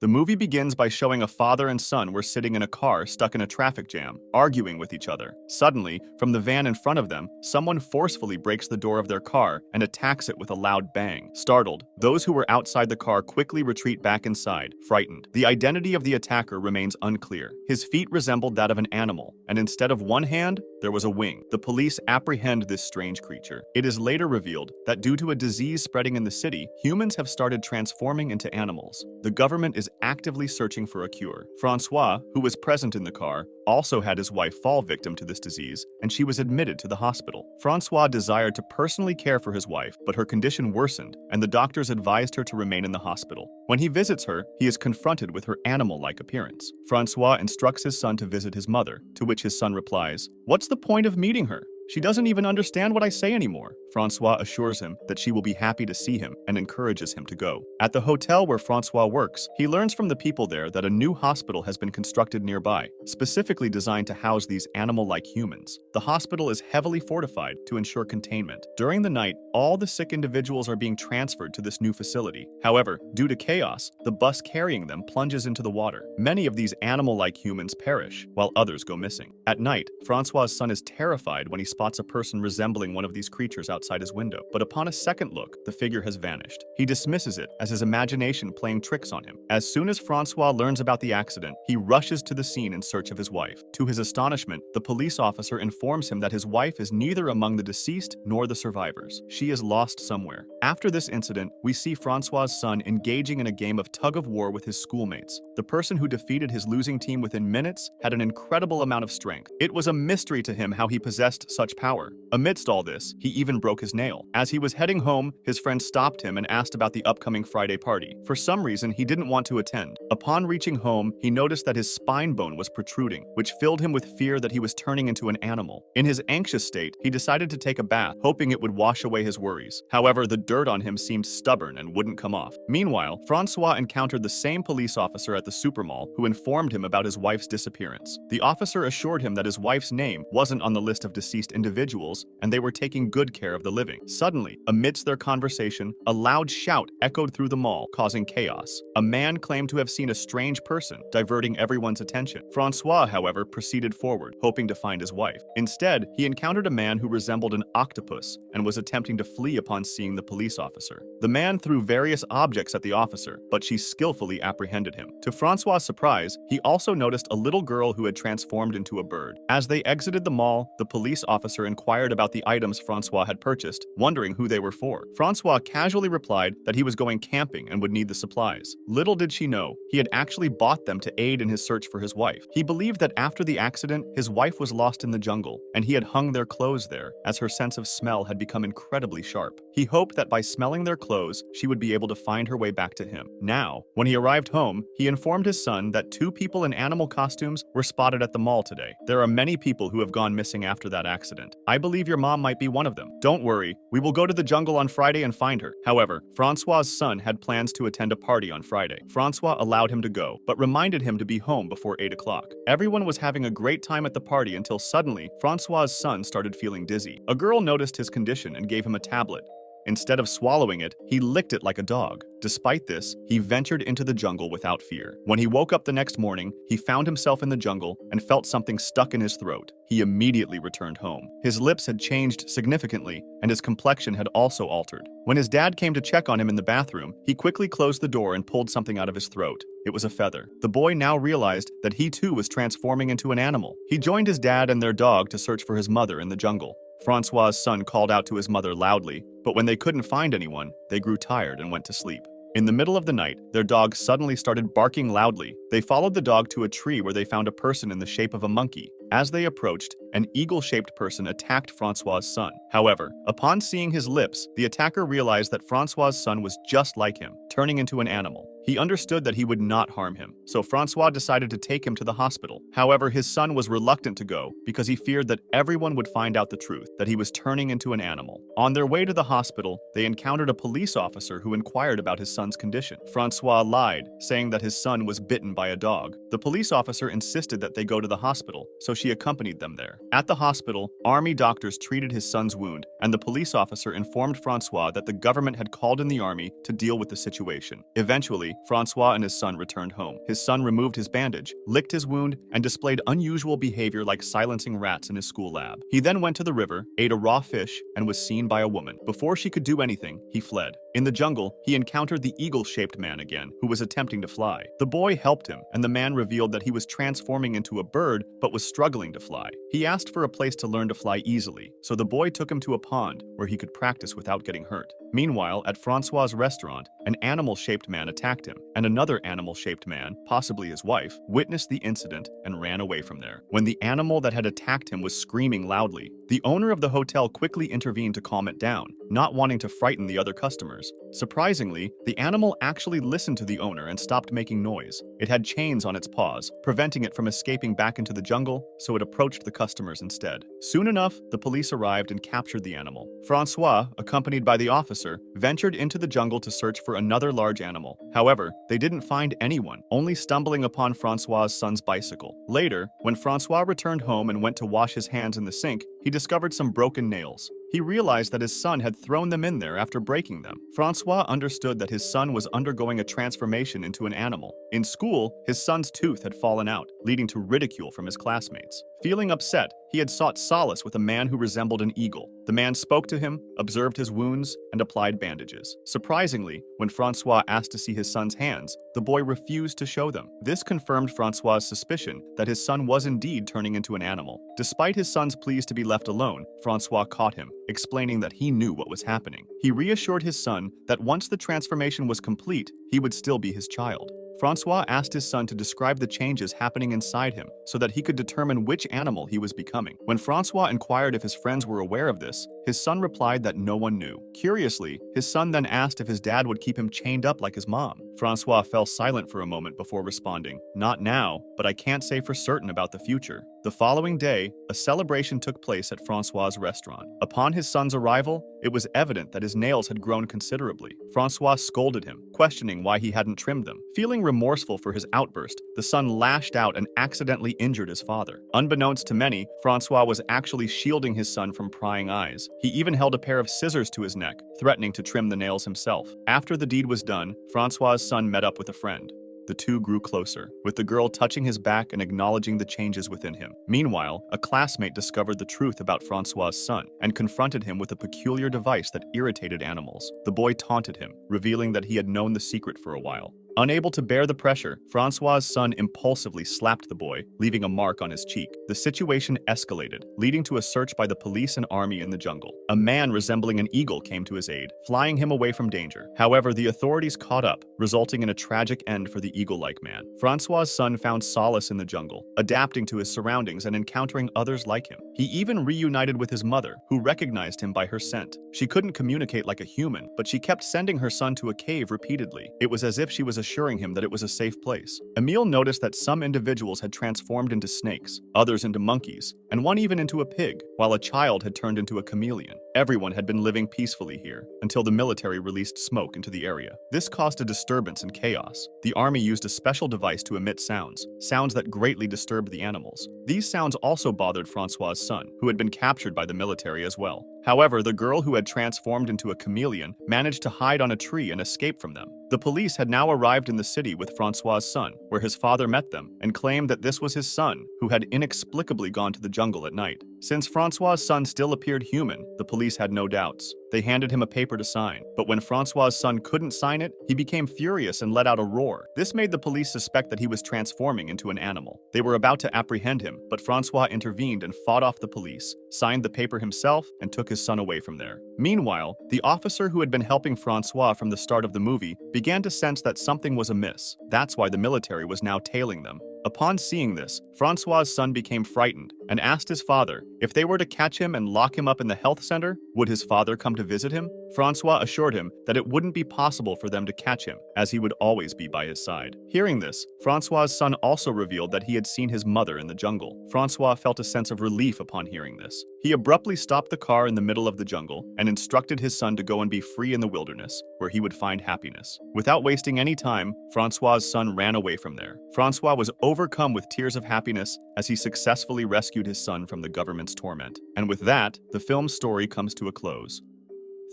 The movie begins by showing a father and son were sitting in a car stuck in a traffic jam, arguing with each other. Suddenly, from the van in front of them, someone forcefully breaks the door of their car and attacks it with a loud bang. Startled, those who were outside the car quickly retreat back inside, frightened. The identity of the attacker remains unclear. His feet resembled that of an animal, and instead of one hand, there was a wing. The police apprehend this strange creature. It is later revealed that due to a disease spreading in the city, humans have started transforming into animals. The government is actively searching for a cure. Francois, who was present in the car, also had his wife fall victim to this disease, and she was admitted to the hospital. Francois desired to personally care for his wife, but her condition worsened, and the doctors advised her to remain in the hospital. When he visits her, he is confronted with her animal-like appearance. Francois instructs his son to visit his mother, to which his son replies, "What's the point of meeting her? She doesn't even understand what I say anymore." Francois assures him that she will be happy to see him and encourages him to go. At the hotel where Francois works, he learns from the people there that a new hospital has been constructed nearby, specifically designed to house these animal-like humans. The hospital is heavily fortified to ensure containment. During the night, all the sick individuals are being transferred to this new facility. However, due to chaos, the bus carrying them plunges into the water. Many of these animal-like humans perish, while others go missing. At night, Francois' son is terrified when he spots a person resembling one of these creatures outside his window, but upon a second look, the figure has vanished. He dismisses it as his imagination playing tricks on him. As soon as Francois learns about the accident, he rushes to the scene in search of his wife. To his astonishment, the police officer informs him that his wife is neither among the deceased nor the survivors. She is lost somewhere. After this incident, we see Francois' son engaging in a game of tug-of-war with his schoolmates. The person who defeated his losing team within minutes had an incredible amount of strength. It was a mystery to him how he possessed such power. Amidst all this, he even broke his nail. As he was heading home, his friend stopped him and asked about the upcoming Friday party. For some reason, he didn't want to attend. Upon reaching home, he noticed that his spine bone was protruding, which filled him with fear that he was turning into an animal. In his anxious state, he decided to take a bath, hoping it would wash away his worries. However, the dirt on him seemed stubborn and wouldn't come off. Meanwhile, Francois encountered the same police officer at the supermall who informed him about his wife's disappearance. The officer assured him that his wife's name wasn't on the list of deceased individuals, and they were taking good care of the living. Suddenly, amidst their conversation, a loud shout echoed through the mall, causing chaos. A man claimed to have seen a strange person, diverting everyone's attention. Francois, however, proceeded forward, hoping to find his wife. Instead, he encountered a man who resembled an octopus and was attempting to flee upon seeing the police officer. The man threw various objects at the officer, but she skillfully apprehended him. To Francois' surprise, he also noticed a little girl who had transformed into a bird. As they exited the mall, the police officer inquired about the items Francois had purchased, wondering who they were for. Francois casually replied that he was going camping and would need the supplies. Little did she know, he had actually bought them to aid in his search for his wife. He believed that after the accident, his wife was lost in the jungle, and he had hung their clothes there, as her sense of smell had become incredibly sharp. He hoped that by smelling their clothes, she would be able to find her way back to him. Now, when he arrived home, he informed his son that 2 people in animal costumes were spotted at the mall today. There are many people who have gone missing after that accident. I believe your mom might be one of them. Don't worry, we will go to the jungle on Friday and find her. However, Francois' son had plans to attend a party on Friday. Francois allowed him to go, but reminded him to be home before 8 o'clock. Everyone was having a great time at the party until suddenly, Francois' son started feeling dizzy. A girl noticed his condition and gave him a tablet. Instead of swallowing it, he licked it like a dog. Despite this, he ventured into the jungle without fear. When he woke up the next morning, he found himself in the jungle and felt something stuck in his throat. He immediately returned home. His lips had changed significantly, and his complexion had also altered. When his dad came to check on him in the bathroom, he quickly closed the door and pulled something out of his throat. It was a feather. The boy now realized that he too was transforming into an animal. He joined his dad and their dog to search for his mother in the jungle. Francois' son called out to his mother loudly, but when they couldn't find anyone, they grew tired and went to sleep. In the middle of the night, their dog suddenly started barking loudly. They followed the dog to a tree where they found a person in the shape of a monkey. As they approached, an eagle-shaped person attacked Francois' son. However, upon seeing his lips, the attacker realized that Francois' son was just like him, turning into an animal. He understood that he would not harm him, so Francois decided to take him to the hospital. However, his son was reluctant to go because he feared that everyone would find out the truth, that he was turning into an animal. On their way to the hospital, they encountered a police officer who inquired about his son's condition. Francois lied, saying that his son was bitten by a dog. The police officer insisted that they go to the hospital, so she accompanied them there. At the hospital, army doctors treated his son's wound, and the police officer informed Francois that the government had called in the army to deal with the situation. Eventually, Finally, Francois and his son returned home. His son removed his bandage, licked his wound, and displayed unusual behavior like silencing rats in his school lab. He then went to the river, ate a raw fish, and was seen by a woman. Before she could do anything, he fled. In the jungle, he encountered the eagle-shaped man again, who was attempting to fly. The boy helped him, and the man revealed that he was transforming into a bird but was struggling to fly. He asked for a place to learn to fly easily, so the boy took him to a pond where he could practice without getting hurt. Meanwhile, at Francois's restaurant, an animal-shaped man attacked him, and another animal-shaped man, possibly his wife, witnessed the incident and ran away from there. When the animal that had attacked him was screaming loudly, the owner of the hotel quickly intervened to calm it down, not wanting to frighten the other customers. Surprisingly, the animal actually listened to the owner and stopped making noise. It had chains on its paws, preventing it from escaping back into the jungle, so it approached the customers instead. Soon enough, the police arrived and captured the animal. Francois, accompanied by the officer, ventured into the jungle to search for another large animal. However, they didn't find anyone, only stumbling upon Francois's son's bicycle. Later, when Francois returned home and went to wash his hands in the sink, he discovered some broken nails. He realized that his son had thrown them in there after breaking them. Francois understood that his son was undergoing a transformation into an animal. In school, his son's tooth had fallen out, leading to ridicule from his classmates. Feeling upset, he had sought solace with a man who resembled an eagle. The man spoke to him, observed his wounds, and applied bandages. Surprisingly, when Francois asked to see his son's hands, the boy refused to show them. This confirmed Francois's suspicion that his son was indeed turning into an animal. Despite his son's pleas to be left alone, Francois caught him, explaining that he knew what was happening. He reassured his son that once the transformation was complete, he would still be his child. Francois asked his son to describe the changes happening inside him so that he could determine which animal he was becoming. When Francois inquired if his friends were aware of this, his son replied that no one knew. Curiously, his son then asked if his dad would keep him chained up like his mom. Francois fell silent for a moment before responding, "Not now, but I can't say for certain about the future." The following day, a celebration took place at Francois's restaurant. Upon his son's arrival, it was evident that his nails had grown considerably. Francois scolded him, questioning why he hadn't trimmed them. Feeling remorseful for his outburst, the son lashed out and accidentally injured his father. Unbeknownst to many, Francois was actually shielding his son from prying eyes. He even held a pair of scissors to his neck, threatening to trim the nails himself. After the deed was done, Francois's son met up with a friend. The two grew closer, with the girl touching his back and acknowledging the changes within him. Meanwhile, a classmate discovered the truth about Francois's son and confronted him with a peculiar device that irritated animals. The boy taunted him, revealing that he had known the secret for a while. Unable to bear the pressure, Francois's son impulsively slapped the boy, leaving a mark on his cheek. The situation escalated, leading to a search by the police and army in the jungle. A man resembling an eagle came to his aid, flying him away from danger. However, the authorities caught up, resulting in a tragic end for the eagle-like man. Francois's son found solace in the jungle, adapting to his surroundings and encountering others like him. He even reunited with his mother, who recognized him by her scent. She couldn't communicate like a human, but she kept sending her son to a cave repeatedly. It was as if she was assuring him that it was a safe place. Emile noticed that some individuals had transformed into snakes, others into monkeys, and one even into a pig, while a child had turned into a chameleon. Everyone had been living peacefully here, until the military released smoke into the area. This caused a disturbance and chaos. The army used a special device to emit sounds that greatly disturbed the animals. These sounds also bothered Francois's son, who had been captured by the military as well. However, the girl who had transformed into a chameleon managed to hide on a tree and escape from them. The police had now arrived in the city with Francois's son, where his father met them, and claimed that this was his son, who had inexplicably gone to the jungle at night. Since Francois's son still appeared human, the police had no doubts. They handed him a paper to sign, but when Francois's son couldn't sign it, he became furious and let out a roar. This made the police suspect that he was transforming into an animal. They were about to apprehend him, but Francois intervened and fought off the police, signed the paper himself, and took his son away from there. Meanwhile, the officer who had been helping Francois from the start of the movie began to sense that something was amiss. That's why the military was now tailing them. Upon seeing this, Francois's son became frightened and asked his father if they were to catch him and lock him up in the health center, would his father come to visit him? Francois assured him that it wouldn't be possible for them to catch him, as he would always be by his side. Hearing this, Francois's son also revealed that he had seen his mother in the jungle. Francois felt a sense of relief upon hearing this. He abruptly stopped the car in the middle of the jungle and instructed his son to go and be free in the wilderness, where he would find happiness. Without wasting any time, Francois's son ran away from there. Francois was overcome with tears of happiness as he successfully rescued his son from the government's torment. And with that, the film's story comes to a close.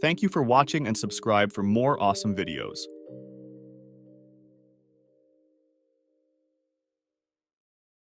Thank you for watching and subscribe for more awesome videos.